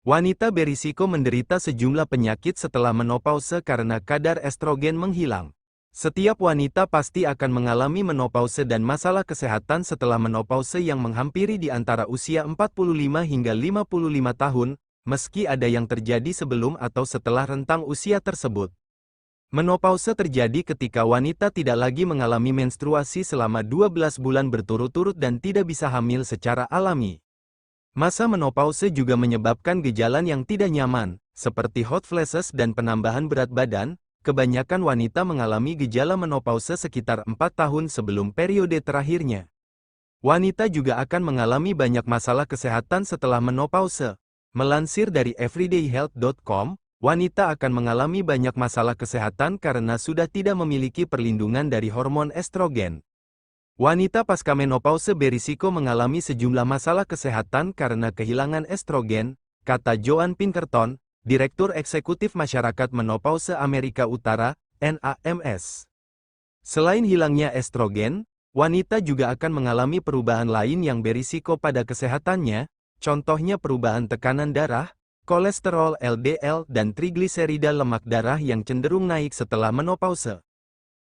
Wanita berisiko menderita sejumlah penyakit setelah menopause karena kadar estrogen menghilang. Setiap wanita pasti akan mengalami menopause dan masalah kesehatan setelah menopause yang menghampiri di antara usia 45 hingga 55 tahun, meski ada yang terjadi sebelum atau setelah rentang usia tersebut. Menopause terjadi ketika wanita tidak lagi mengalami menstruasi selama 12 bulan berturut-turut dan tidak bisa hamil secara alami. Masa menopause juga menyebabkan gejala yang tidak nyaman, seperti hot flashes dan penambahan berat badan. Kebanyakan wanita mengalami gejala menopause sekitar 4 tahun sebelum periode terakhirnya. Wanita juga akan mengalami banyak masalah kesehatan setelah menopause. Melansir dari everydayhealth.com, wanita akan mengalami banyak masalah kesehatan karena sudah tidak memiliki perlindungan dari hormon estrogen. Wanita pasca menopause berisiko mengalami sejumlah masalah kesehatan karena kehilangan estrogen, kata Joan Pinkerton, Direktur Eksekutif Masyarakat Menopause Amerika Utara, NAMS. Selain hilangnya estrogen, wanita juga akan mengalami perubahan lain yang berisiko pada kesehatannya, contohnya perubahan tekanan darah, kolesterol LDL dan trigliserida lemak darah yang cenderung naik setelah menopause.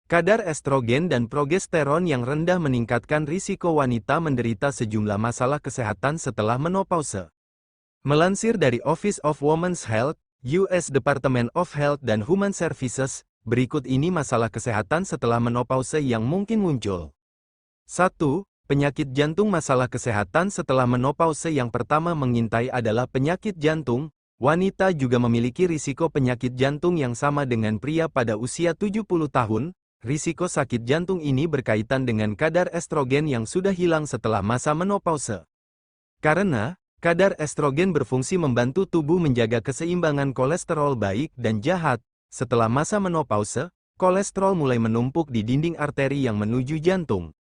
Kadar estrogen dan progesteron yang rendah meningkatkan risiko wanita menderita sejumlah masalah kesehatan setelah menopause. Melansir dari Office of Women's Health, US Department of Health and Human Services, berikut ini masalah kesehatan setelah menopause yang mungkin muncul. 1. Penyakit jantung. Masalah kesehatan setelah menopause yang pertama mengintai adalah penyakit jantung. Wanita juga memiliki risiko penyakit jantung yang sama dengan pria pada usia 70 tahun. Risiko sakit jantung ini berkaitan dengan kadar estrogen yang sudah hilang setelah masa menopause. Karena kadar estrogen berfungsi membantu tubuh menjaga keseimbangan kolesterol baik dan jahat, setelah masa menopause, kolesterol mulai menumpuk di dinding arteri yang menuju jantung.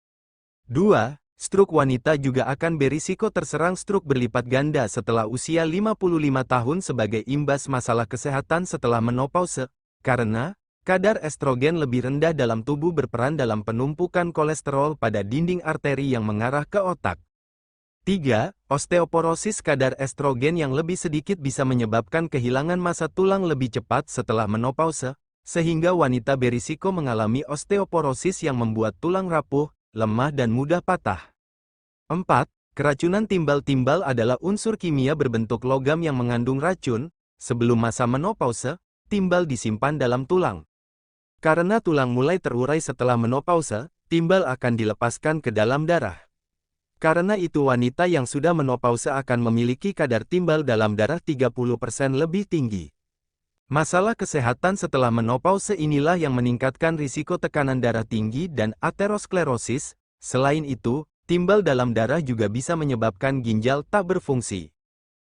2. Stroke. Wanita juga akan berisiko terserang stroke berlipat ganda setelah usia 55 tahun sebagai imbas masalah kesehatan setelah menopause, karena kadar estrogen lebih rendah dalam tubuh berperan dalam penumpukan kolesterol pada dinding arteri yang mengarah ke otak. 3. Osteoporosis. Kadar estrogen yang lebih sedikit bisa menyebabkan kehilangan massa tulang lebih cepat setelah menopause, sehingga wanita berisiko mengalami osteoporosis yang membuat tulang rapuh, lemah dan mudah patah. 4. Keracunan. Timbal adalah unsur kimia berbentuk logam yang mengandung racun. Sebelum masa menopause, timbal disimpan dalam tulang. Karena tulang mulai terurai setelah menopause, timbal akan dilepaskan ke dalam darah. Karena itu wanita yang sudah menopause akan memiliki kadar timbal dalam darah 30% lebih tinggi. Masalah kesehatan setelah menopause inilah yang meningkatkan risiko tekanan darah tinggi dan aterosklerosis. Selain itu, timbal dalam darah juga bisa menyebabkan ginjal tak berfungsi.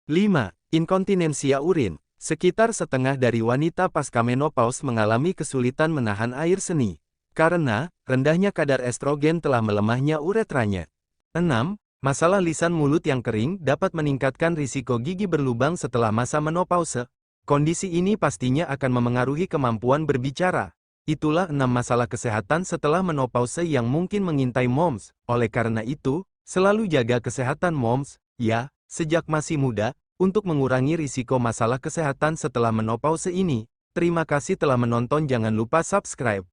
5. Inkontinensia urin. Sekitar setengah dari wanita pasca menopause mengalami kesulitan menahan air seni, karena rendahnya kadar estrogen telah melemahnya uretranya. 6. Masalah lisan mulut yang kering dapat meningkatkan risiko gigi berlubang setelah masa menopause. Kondisi ini pastinya akan memengaruhi kemampuan berbicara. Itulah 6 masalah kesehatan setelah menopause yang mungkin mengintai moms. Oleh karena itu, selalu jaga kesehatan moms, ya, sejak masih muda, untuk mengurangi risiko masalah kesehatan setelah menopause ini. Terima kasih telah menonton. Jangan lupa subscribe.